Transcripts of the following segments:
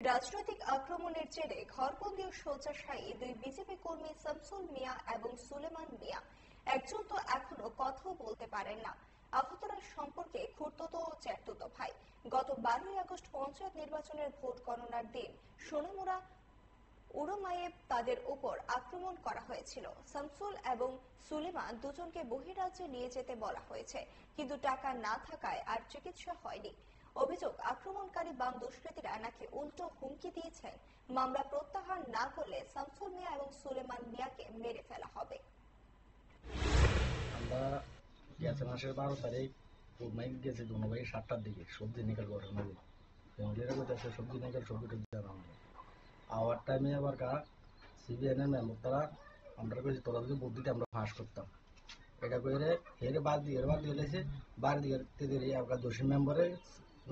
রাজনৈতিক আক্রমণের জেরে ঘরবন্দি ও শয্যাশায়ী দুই বিজেপি কর্মী শামসুল মিয়া এবং সুলেমান মিয়া একজন তো এখনো কথাও বলতে পারেন না। আহতরা সম্পর্কে খুড়তুতো ও জ্যাঠতুতো ভাই। গত 12ই আগস্ট পঞ্চায়েত নির্বাচনের ভোট গণনার দিন সোনামুড়া উড়োমায়েব তাদের উপর আক্রমণ করা হয়েছিল। শামসুল এবং সুলেমান দুজনকে বহিরাজ্যে নিয়ে যেতে বলা হয়েছে, কিন্তু টাকা না থাকায় আর চিকিৎসা হয়নি। অভিযোগ, আক্রমণকারী বাম দুষ্কৃতীরা নাকি উল্টো হুমকি দিয়েছেন, মামলা প্রত্যাহার না করলে শামসুল মিয়া এবং সুলেমান মিয়াকে মেরে ফেলা হবে। আমরা গেছে মাসের 12 তারিখ উড়মাইব গেছি দুনো ভাই 7টার দিকে সবজি নিকাল করে নেবো ফ্যামিলিরা কোথায় সবজি নিকাল সবজি জানা হবে আওয়ার টাইমে আবার সিবিএনের মেম্বার তারা আমরা কইছি তোরা যদি বুদ্ধিতে আমরা ফাঁস করতাম এটা করে হেরে বাদ দিয়ে এলেছে বার দিয়ে আবার দোষী মেম্বারে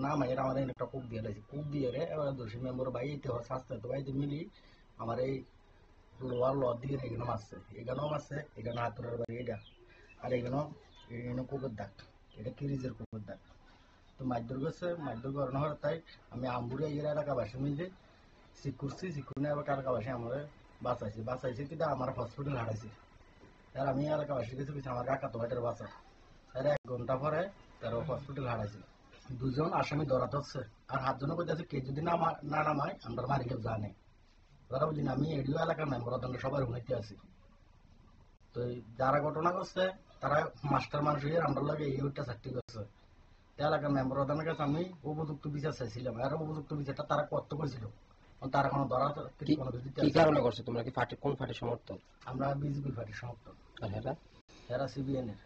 নাম এর আমাদের একটা কূপ দিয়ে এলেছে কূপ দিয়ে এবার দোষী মেম্বার ভাই এতে শাস্তি তো ভাই মিলি আমার এই লোয়ার ল দিয়ে এখানেও মারছে এখানে হাতুরের বাড়ি এটা আর এখানে কুকুর দাগ, এটা কিরিজের কুকুর দাগ। তো মারধর করছে, মারধর করানো হয় তাই আমি আমবুড়ে এই এলাকাবাসী মিলে চেক করছি, আবার এলাকাবাসী আমার বাঁচাইছে কিন্তু আমার হসপিটাল হারাইছে। আর আমি এলাকাবাসীর কাছে বলছি আমার কাকা তো ভাইটার বাঁচা। তার 1 ঘন্টা পরে তার হসপিটাল হারাইছে। 2 জন আসামি ধরা হচ্ছে আর 7 জনে বলতে কে যদি না নামায় আমরা মারি কেউ জানে। তারা বলছি আমি এডিও এলাকার মেম্বার সবার হুনাইতে আছি। তো যারা ঘটনা করছে তারা মাস্টার মানুষ হয়ে আমরা লাগে এই চাকরি করছে। এলাকার মেম্বার প্রধানের কাছে আমি উপযুক্ত বিচার চাইছিলাম, আর উপযুক্ত বিচারটা তারা করতে করেছিল। তারা কোনো ধরা কি কারণে করছে? তোমরা কি কোন পার্টির সমর্থক? আমরা বিজেপি পার্টির সমর্থক। আর এরা সিবিএন এর।